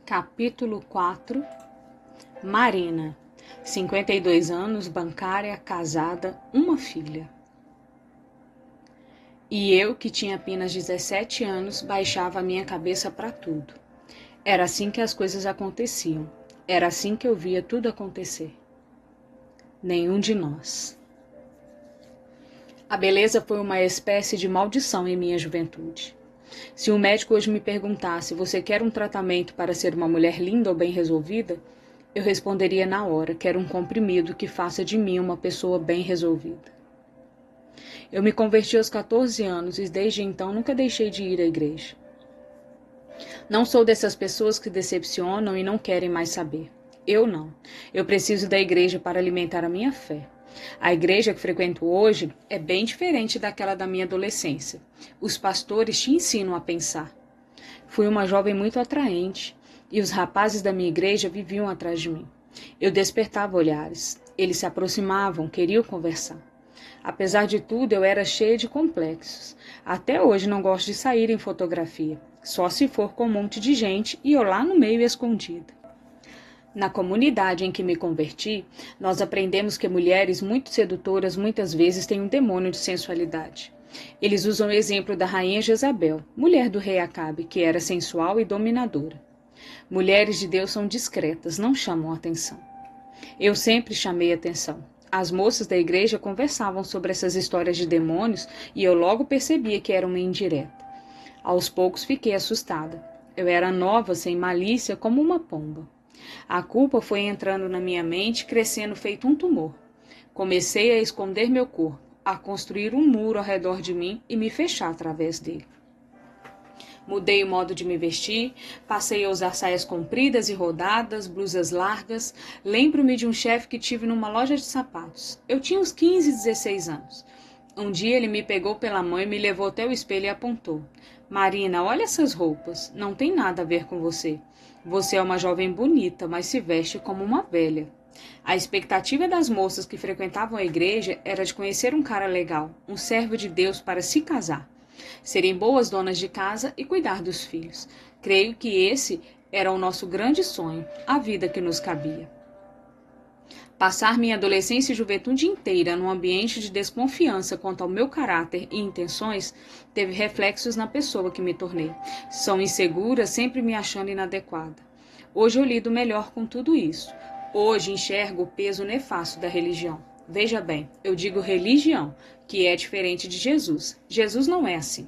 Capítulo 4. Marina, 52 anos, bancária, casada, uma filha. E eu, que tinha apenas 17 anos, baixava a minha cabeça para tudo. Era assim que as coisas aconteciam. Era assim que eu via tudo acontecer. Nenhum de nós. A beleza foi uma espécie de maldição em minha juventude. Se um médico hoje me perguntasse: você quer um tratamento para ser uma mulher linda ou bem resolvida? Eu responderia na hora: quero um comprimido que faça de mim uma pessoa bem resolvida. Eu me converti aos 14 anos e desde então nunca deixei de ir à igreja. Não sou dessas pessoas que decepcionam e não querem mais saber. Eu não. Eu preciso da igreja para alimentar a minha fé. A igreja que frequento hoje é bem diferente daquela da minha adolescência. Os pastores te ensinam a pensar. Fui uma jovem muito atraente e os rapazes da minha igreja viviam atrás de mim. Eu despertava olhares. Eles se aproximavam, queriam conversar. Apesar de tudo, eu era cheia de complexos. Até hoje não gosto de sair em fotografia, só se for com um monte de gente e eu lá no meio escondida. Na comunidade em que me converti, nós aprendemos que mulheres muito sedutoras muitas vezes têm um demônio de sensualidade. Eles usam o exemplo da rainha Jezabel, mulher do rei Acabe, que era sensual e dominadora. Mulheres de Deus são discretas, não chamam atenção. Eu sempre chamei atenção. As moças da igreja conversavam sobre essas histórias de demônios e eu logo percebia que era uma indireta. Aos poucos fiquei assustada. Eu era nova, sem malícia, como uma pomba. A culpa foi entrando na minha mente, crescendo feito um tumor. Comecei a esconder meu corpo, a construir um muro ao redor de mim e me fechar através dele. Mudei o modo de me vestir, passei a usar saias compridas e rodadas, blusas largas. Lembro-me de um chefe que tive numa loja de sapatos. Eu tinha uns 15, 16 anos. Um dia ele me pegou pela mão e me levou até o espelho e apontou. Marina, olha essas roupas. Não tem nada a ver com você. Você é uma jovem bonita, mas se veste como uma velha. A expectativa das moças que frequentavam a igreja era de conhecer um cara legal, um servo de Deus para se casar. Serem boas donas de casa e cuidar dos filhos. Creio que esse era o nosso grande sonho, a vida que nos cabia. Passar minha adolescência e juventude inteira num ambiente de desconfiança quanto ao meu caráter e intenções teve reflexos na pessoa que me tornei. Sou insegura, sempre me achando inadequada. Hoje eu lido melhor com tudo isso. Hoje enxergo o peso nefasto da religião. Veja bem, eu digo religião, que é diferente de Jesus. Jesus não é assim.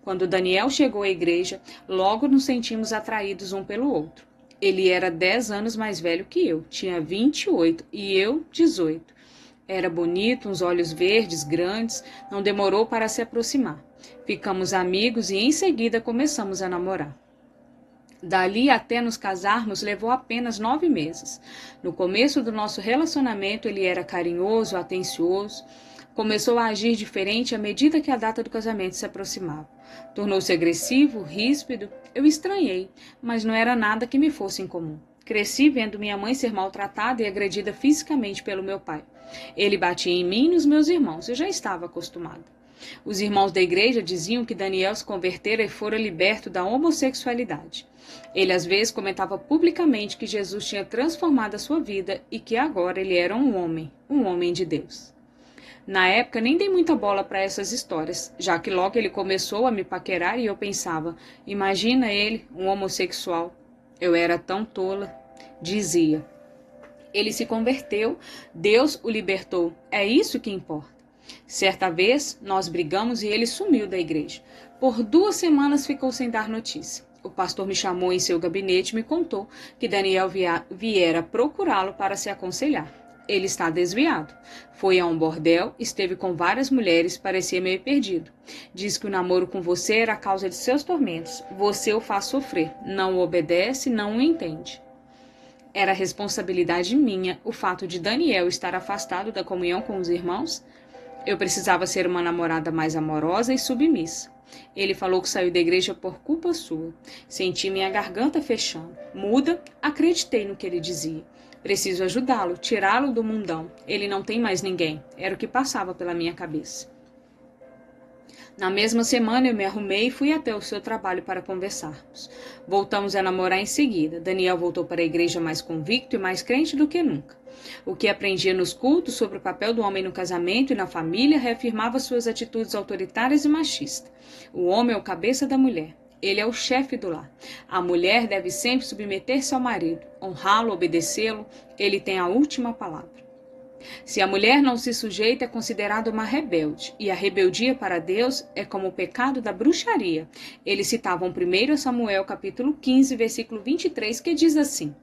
Quando Daniel chegou à igreja, logo nos sentimos atraídos um pelo outro. Ele era 10 anos mais velho que eu, tinha 28 e eu 18. Era bonito, uns olhos verdes, grandes, não demorou para se aproximar. Ficamos amigos e em seguida começamos a namorar. Dali até nos casarmos levou apenas 9 meses. No começo do nosso relacionamento ele era carinhoso, atencioso. Começou a agir diferente à medida que a data do casamento se aproximava. Tornou-se agressivo, ríspido. Eu estranhei, mas não era nada que me fosse incomum. Cresci vendo minha mãe ser maltratada e agredida fisicamente pelo meu pai. Ele batia em mim e nos meus irmãos. Eu já estava acostumada. Os irmãos da igreja diziam que Daniel se convertera e fora liberto da homossexualidade. Ele às vezes comentava publicamente que Jesus tinha transformado a sua vida e que agora ele era um homem de Deus. Na época nem dei muita bola para essas histórias, já que logo ele começou a me paquerar e eu pensava, imagina ele, um homossexual. Eu era tão tola. Dizia, ele se converteu, Deus o libertou, é isso que importa. Certa vez, nós brigamos e ele sumiu da igreja. Por 2 semanas ficou sem dar notícia. O pastor me chamou em seu gabinete e me contou que Daniel viera procurá-lo para se aconselhar. Ele está desviado. Foi a um bordel, esteve com várias mulheres, parecia meio perdido. Diz que o namoro com você era a causa de seus tormentos. Você o faz sofrer, não o obedece, não o entende. Era responsabilidade minha o fato de Daniel estar afastado da comunhão com os irmãos? Eu precisava ser uma namorada mais amorosa e submissa. Ele falou que saiu da igreja por culpa sua. Senti minha garganta fechando. Muda, acreditei no que ele dizia. Preciso ajudá-lo, tirá-lo do mundão. Ele não tem mais ninguém. Era o que passava pela minha cabeça. Na mesma semana eu me arrumei e fui até o seu trabalho para conversarmos. Voltamos a namorar em seguida. Daniel voltou para a igreja mais convicto e mais crente do que nunca. O que aprendia nos cultos sobre o papel do homem no casamento e na família reafirmava suas atitudes autoritárias e machistas. O homem é o cabeça da mulher. Ele é o chefe do lar. A mulher deve sempre submeter-se ao marido, honrá-lo, obedecê-lo. Ele tem a última palavra. Se a mulher não se sujeita, é considerada uma rebelde, e a rebeldia para Deus é como o pecado da bruxaria. Eles citavam 1 Samuel capítulo 15, versículo 23, que diz assim: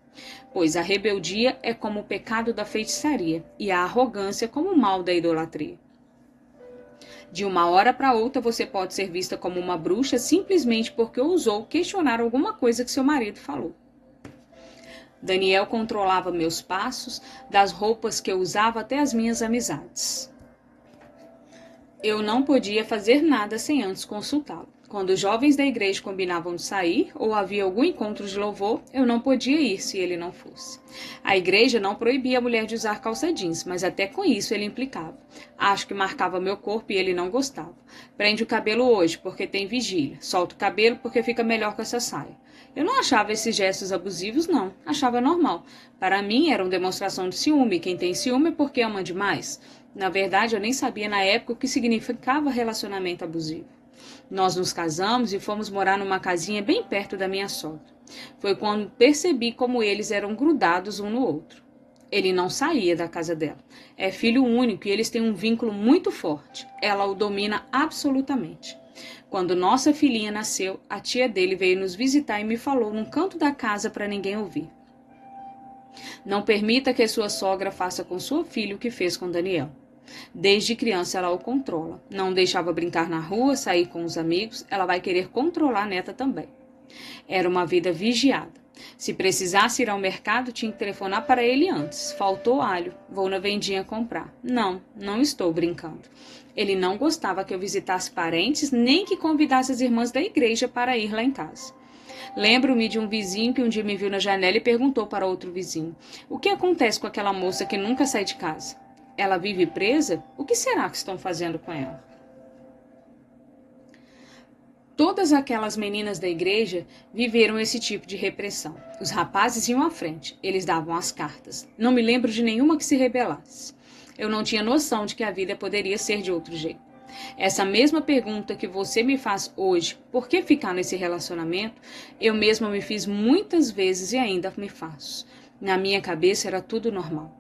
pois a rebeldia é como o pecado da feitiçaria, e a arrogância como o mal da idolatria. De uma hora para outra você pode ser vista como uma bruxa simplesmente porque ousou questionar alguma coisa que seu marido falou. Daniel controlava meus passos, das roupas que eu usava até as minhas amizades. Eu não podia fazer nada sem antes consultá-lo. Quando os jovens da igreja combinavam de sair ou havia algum encontro de louvor, eu não podia ir se ele não fosse. A igreja não proibia a mulher de usar calça jeans, mas até com isso ele implicava. Acho que marcava meu corpo e ele não gostava. Prende o cabelo hoje porque tem vigília. Solta o cabelo porque fica melhor com essa saia. Eu não achava esses gestos abusivos, não. Achava normal. Para mim, era uma demonstração de ciúme. Quem tem ciúme é porque ama demais. Na verdade, eu nem sabia na época o que significava relacionamento abusivo. Nós nos casamos e fomos morar numa casinha bem perto da minha sogra. Foi quando percebi como eles eram grudados um no outro. Ele não saía da casa dela. É filho único e eles têm um vínculo muito forte. Ela o domina absolutamente. Quando nossa filhinha nasceu, a tia dele veio nos visitar e me falou num canto da casa para ninguém ouvir. Não permita que sua sogra faça com sua filha o que fez com Daniel. Desde criança ela o controla. Não deixava brincar na rua, sair com os amigos. Ela vai querer controlar a neta também. Era uma vida vigiada. Se precisasse ir ao mercado, tinha que telefonar para ele antes. Faltou alho. Vou na vendinha comprar. Não estou brincando. Ele não gostava que eu visitasse parentes, nem que convidasse as irmãs da igreja para ir lá em casa. Lembro-me de um vizinho que um dia me viu na janela e perguntou para outro vizinho: o que acontece com aquela moça que nunca sai de casa? Ela vive presa? O que será que estão fazendo com ela? Todas aquelas meninas da igreja viveram esse tipo de repressão. Os rapazes iam à frente, eles davam as cartas. Não me lembro de nenhuma que se rebelasse. Eu não tinha noção de que a vida poderia ser de outro jeito. Essa mesma pergunta que você me faz hoje, por que ficar nesse relacionamento, eu mesma me fiz muitas vezes e ainda me faço. Na minha cabeça era tudo normal.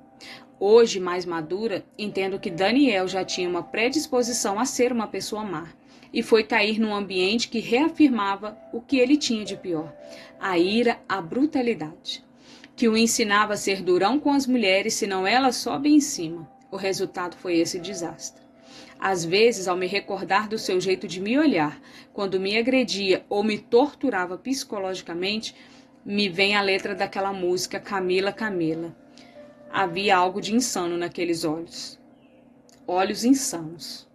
Hoje, mais madura, entendo que Daniel já tinha uma predisposição a ser uma pessoa má e foi cair num ambiente que reafirmava o que ele tinha de pior: a ira, a brutalidade, que o ensinava a ser durão com as mulheres, senão elas sobem em cima. O resultado foi esse desastre. Às vezes, ao me recordar do seu jeito de me olhar, quando me agredia ou me torturava psicologicamente, me vem a letra daquela música Camila, Camila. Havia algo de insano naqueles olhos. Olhos insanos.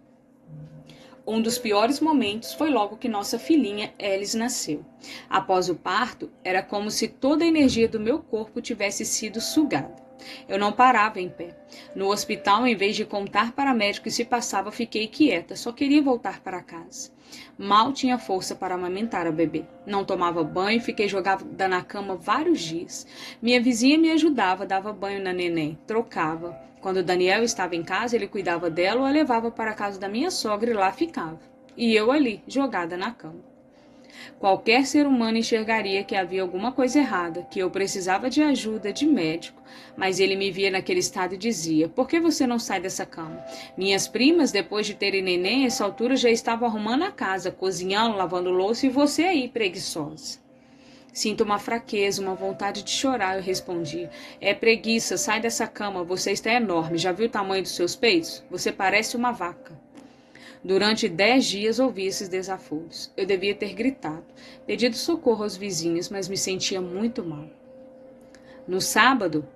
Um dos piores momentos foi logo que nossa filhinha Alice nasceu. Após o parto, era como se toda a energia do meu corpo tivesse sido sugada. Eu não parava em pé. No hospital, em vez de contar para médico o que se passava, fiquei quieta. Só queria voltar para casa. Mal tinha força para amamentar a bebê. Não tomava banho, fiquei jogada na cama vários dias. Minha vizinha me ajudava, dava banho na neném, trocava. Quando Daniel estava em casa, ele cuidava dela ou a levava para a casa da minha sogra e lá ficava. E eu ali, jogada na cama. Qualquer ser humano enxergaria que havia alguma coisa errada, que eu precisava de ajuda, de médico, mas ele me via naquele estado e dizia: por que você não sai dessa cama? Minhas primas, depois de terem neném, a essa altura já estavam arrumando a casa, cozinhando, lavando louça, e você aí, preguiçosa. Sinto uma fraqueza, uma vontade de chorar, eu respondi. É preguiça, sai dessa cama, você está enorme, já viu o tamanho dos seus peitos? Você parece uma vaca. Durante 10 dias ouvi esses desaforos. Eu devia ter gritado, pedido socorro aos vizinhos, mas me sentia muito mal. No sábado,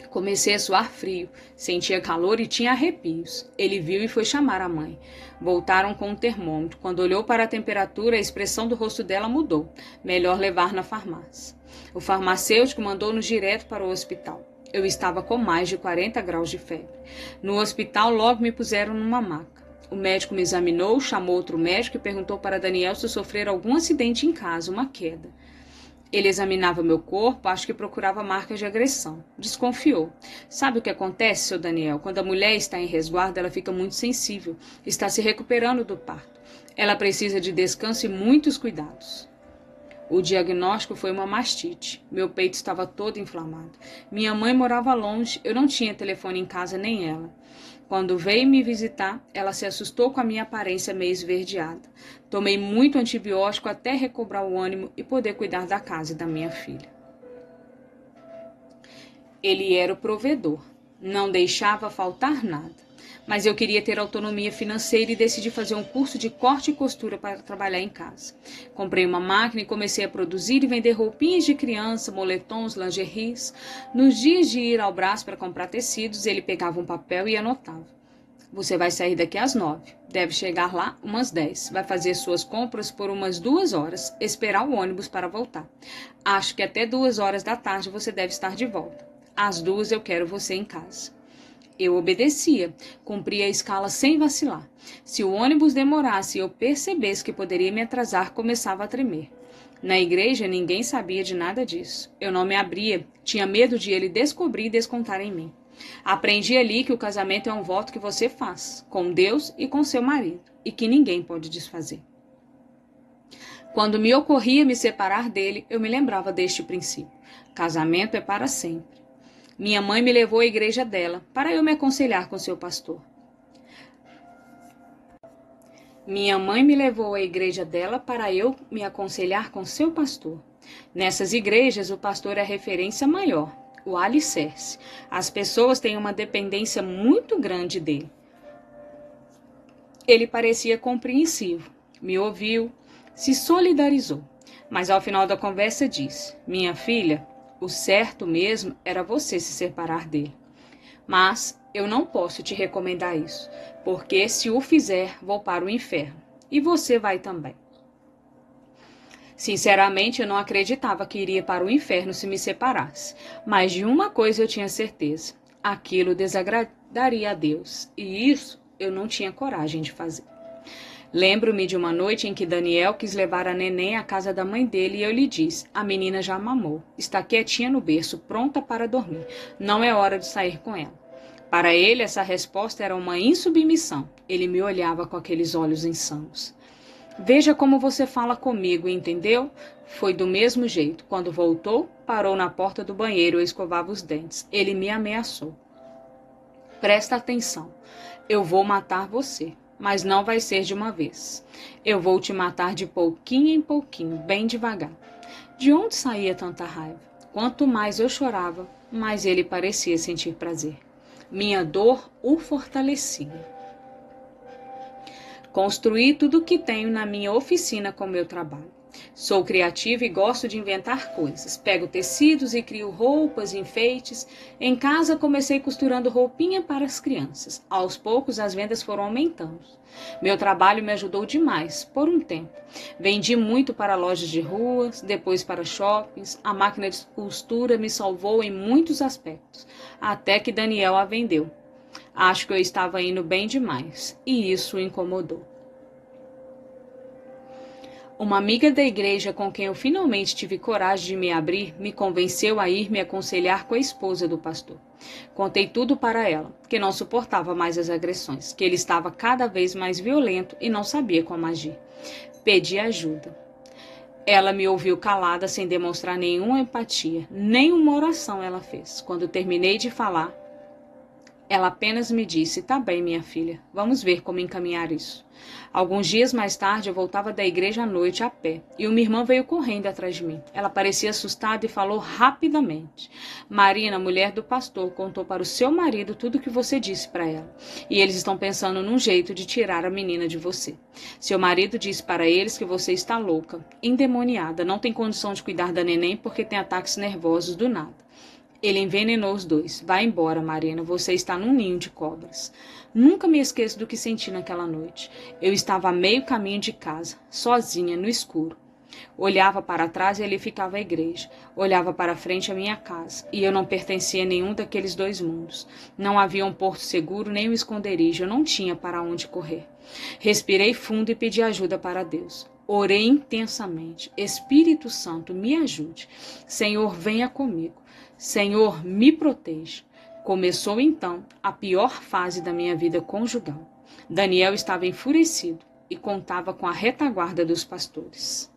comecei a suar frio, sentia calor e tinha arrepios. Ele viu e foi chamar a mãe. Voltaram com um termômetro. Quando olhou para a temperatura, a expressão do rosto dela mudou. Melhor levar na farmácia. O farmacêutico mandou-nos direto para o hospital. Eu estava com mais de 40 graus de febre. No hospital, logo me puseram numa maca. O médico me examinou, chamou outro médico e perguntou para Daniel se sofrera algum acidente em casa, uma queda. Ele examinava meu corpo, acho que procurava marcas de agressão. Desconfiou. Sabe o que acontece, seu Daniel? Quando a mulher está em resguardo, ela fica muito sensível. Está se recuperando do parto. Ela precisa de descanso e muitos cuidados. O diagnóstico foi uma mastite. Meu peito estava todo inflamado. Minha mãe morava longe, eu não tinha telefone em casa nem ela. Quando veio me visitar, ela se assustou com a minha aparência meio esverdeada. Tomei muito antibiótico até recobrar o ânimo e poder cuidar da casa e da minha filha. Ele era o provedor. Não deixava faltar nada. Mas eu queria ter autonomia financeira e decidi fazer um curso de corte e costura para trabalhar em casa. Comprei uma máquina e comecei a produzir e vender roupinhas de criança, moletons, lingeries. Nos dias de ir ao braço para comprar tecidos, ele pegava um papel e anotava. Você vai sair daqui às 9. Deve chegar lá umas 10. Vai fazer suas compras por umas 2 horas, esperar o ônibus para voltar. Acho que até 2 horas da tarde você deve estar de volta. Às 2 eu quero você em casa. Eu obedecia, cumpria a escala sem vacilar. Se o ônibus demorasse e eu percebesse que poderia me atrasar, começava a tremer. Na igreja, ninguém sabia de nada disso. Eu não me abria, tinha medo de ele descobrir e descontar em mim. Aprendi ali que o casamento é um voto que você faz, com Deus e com seu marido, e que ninguém pode desfazer. Quando me ocorria me separar dele, eu me lembrava deste princípio. Casamento é para sempre. Minha mãe me levou à igreja dela, para eu me aconselhar com seu pastor. Nessas igrejas, o pastor é a referência maior, o alicerce. As pessoas têm uma dependência muito grande dele. Ele parecia compreensivo, me ouviu, se solidarizou. Mas ao final da conversa disse: minha filha, o certo mesmo era você se separar dele. Mas eu não posso te recomendar isso, porque se o fizer, vou para o inferno. E você vai também. Sinceramente, eu não acreditava que iria para o inferno se me separasse. Mas de uma coisa eu tinha certeza: aquilo desagradaria a Deus. E isso eu não tinha coragem de fazer. Lembro-me de uma noite em que Daniel quis levar a neném à casa da mãe dele e eu lhe disse: a menina já mamou, está quietinha no berço, pronta para dormir. Não é hora de sair com ela. Para ele, essa resposta era uma insubmissão. Ele me olhava com aqueles olhos insanos. Veja como você fala comigo, entendeu? Foi do mesmo jeito. Quando voltou, parou na porta do banheiro e escovava os dentes. Ele me ameaçou. Presta atenção. Eu vou matar você. Mas não vai ser de uma vez. Eu vou te matar de pouquinho em pouquinho, bem devagar. De onde saía tanta raiva? Quanto mais eu chorava, mais ele parecia sentir prazer. Minha dor o fortalecia. Construí tudo o que tenho na minha oficina com meu trabalho. Sou criativa e gosto de inventar coisas. Pego tecidos e crio roupas, enfeites. Em casa comecei costurando roupinha para as crianças. Aos poucos as vendas foram aumentando. Meu trabalho me ajudou demais, por um tempo. Vendi muito para lojas de ruas, depois para shoppings. A máquina de costura me salvou em muitos aspectos, até que Daniel a vendeu. Acho que eu estava indo bem demais, e isso o incomodou. Uma amiga da igreja com quem eu finalmente tive coragem de me abrir me convenceu a ir me aconselhar com a esposa do pastor. Contei tudo para ela, que não suportava mais as agressões, que ele estava cada vez mais violento e não sabia como agir. Pedi ajuda. Ela me ouviu calada sem demonstrar nenhuma empatia, nem uma oração ela fez. Quando terminei de falar, ela apenas me disse: tá bem, minha filha, vamos ver como encaminhar isso. Alguns dias mais tarde, eu voltava da igreja à noite a pé, e uma irmã veio correndo atrás de mim. Ela parecia assustada e falou rapidamente: Marina, mulher do pastor, contou para o seu marido tudo o que você disse para ela, e eles estão pensando num jeito de tirar a menina de você. Seu marido disse para eles que você está louca, endemoniada, não tem condição de cuidar da neném porque tem ataques nervosos do nada. Ele envenenou os dois. Vá embora, Marina, você está num ninho de cobras. Nunca me esqueço do que senti naquela noite. Eu estava a meio caminho de casa, sozinha, no escuro. Olhava para trás e ali ficava a igreja. Olhava para frente a minha casa. E eu não pertencia a nenhum daqueles dois mundos. Não havia um porto seguro nem um esconderijo. Eu não tinha para onde correr. Respirei fundo e pedi ajuda para Deus. Orei intensamente. Espírito Santo, me ajude. Senhor, venha comigo. Senhor, me proteja. Começou então a pior fase da minha vida conjugal. Daniel estava enfurecido e contava com a retaguarda dos pastores.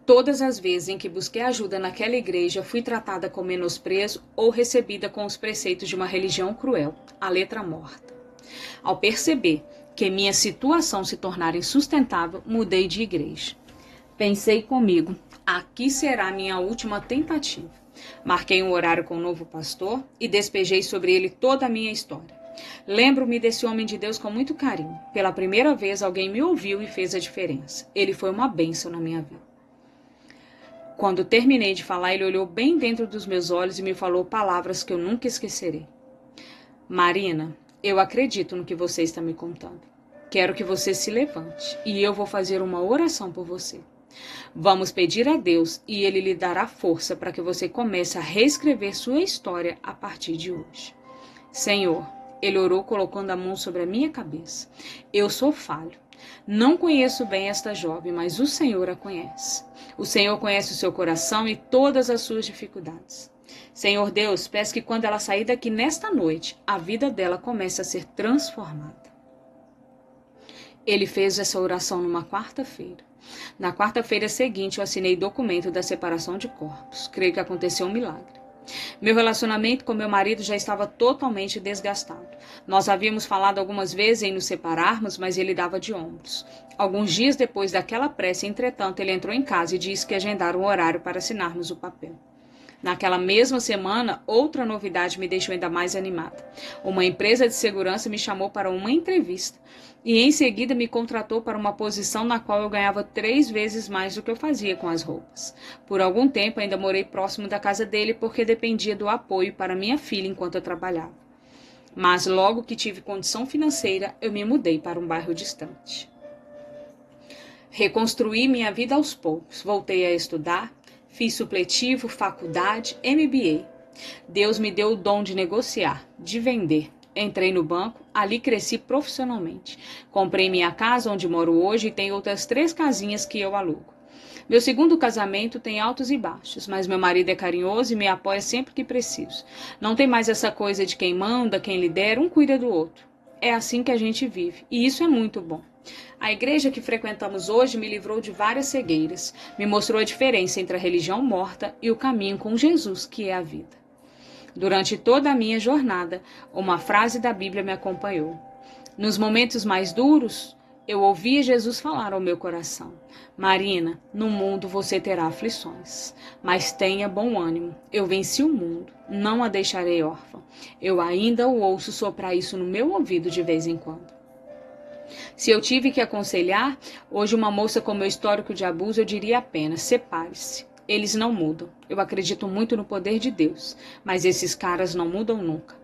Todas as vezes em que busquei ajuda naquela igreja, fui tratada com menosprezo ou recebida com os preceitos de uma religião cruel, a letra morta. Ao perceber que minha situação se tornara insustentável, mudei de igreja. Pensei comigo, aqui será minha última tentativa. Marquei um horário com o novo pastor e despejei sobre ele toda a minha história. Lembro-me desse homem de Deus com muito carinho. Pela primeira vez, alguém me ouviu e fez a diferença. Ele foi uma bênção na minha vida. Quando terminei de falar, ele olhou bem dentro dos meus olhos e me falou palavras que eu nunca esquecerei. Marina, eu acredito no que você está me contando. Quero que você se levante e eu vou fazer uma oração por você. Vamos pedir a Deus e Ele lhe dará força para que você comece a reescrever sua história a partir de hoje. Senhor, ele orou colocando a mão sobre a minha cabeça. Eu sou falho. Não conheço bem esta jovem, mas o Senhor a conhece. O Senhor conhece o seu coração e todas as suas dificuldades. Senhor Deus, peço que quando ela sair daqui nesta noite, a vida dela comece a ser transformada. Ele fez essa oração numa quarta-feira. Na quarta-feira seguinte, eu assinei documento da separação de corpos. Creio que aconteceu um milagre. Meu relacionamento com meu marido já estava totalmente desgastado. Nós havíamos falado algumas vezes em nos separarmos, mas ele dava de ombros. Alguns dias depois daquela prece, entretanto, ele entrou em casa e disse que agendaram um horário para assinarmos o papel. Naquela mesma semana, outra novidade me deixou ainda mais animada. Uma empresa de segurança me chamou para uma entrevista e em seguida me contratou para uma posição na qual eu ganhava 3 vezes mais do que eu fazia com as roupas. Por algum tempo ainda morei próximo da casa dele porque dependia do apoio para minha filha enquanto eu trabalhava. Mas logo que tive condição financeira, eu me mudei para um bairro distante. Reconstruí minha vida aos poucos, voltei a estudar. Fiz supletivo, faculdade, MBA. Deus me deu o dom de negociar, de vender. Entrei no banco, ali cresci profissionalmente. Comprei minha casa onde moro hoje e tenho outras 3 casinhas que eu alugo. Meu segundo casamento tem altos e baixos, mas meu marido é carinhoso e me apoia sempre que preciso. Não tem mais essa coisa de quem manda, quem lidera, um cuida do outro. É assim que a gente vive, e isso é muito bom. A igreja que frequentamos hoje me livrou de várias cegueiras, me mostrou a diferença entre a religião morta e o caminho com Jesus, que é a vida. Durante toda a minha jornada, uma frase da Bíblia me acompanhou. Nos momentos mais duros, eu ouvia Jesus falar ao meu coração: Marina, no mundo você terá aflições, mas tenha bom ânimo. Eu venci o mundo, não a deixarei órfã. Eu ainda o ouço soprar isso no meu ouvido de vez em quando. Se eu tive que aconselhar, hoje uma moça com meu histórico de abuso, eu diria apenas: separe-se. Eles não mudam. Eu acredito muito no poder de Deus, mas esses caras não mudam nunca.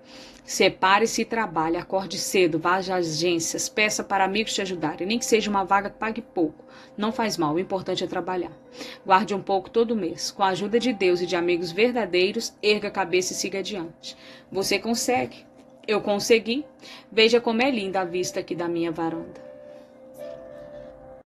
Separe-se e trabalhe, acorde cedo, vá às agências, peça para amigos te ajudarem, nem que seja uma vaga que pague pouco. Não faz mal, o importante é trabalhar. Guarde um pouco todo mês. Com a ajuda de Deus e de amigos verdadeiros, erga a cabeça e siga adiante. Você consegue. Eu consegui. Veja como é linda a vista aqui da minha varanda.